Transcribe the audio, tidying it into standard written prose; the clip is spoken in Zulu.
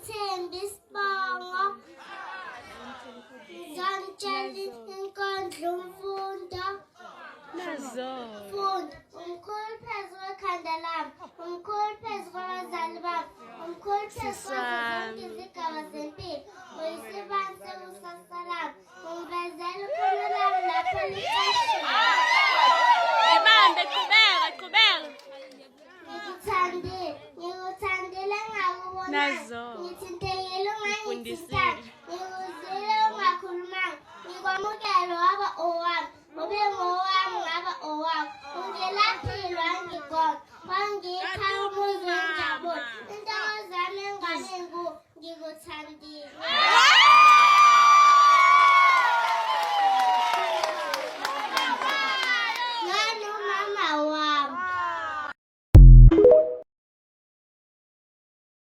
ngithemba isibongo ngizonitshela inkondlo umfundo funda umkhulu phezu kwekhanda lami umkhulu phezu kwabazali bami umkhulu phezu kwazo zonke izigaba zempilo uyisibani sekusasa lami ungivezela ukhono lami lapho liqashile ngikuthandile ngakubona ngithintekile ungangithintanga ngikuzwile ungakhulumanga ngikwamukele waba owami ube ngowami ngaba owakho ungelaphile wangigona wangipha umuzi wenjabulo intokozane engane ngikuthandile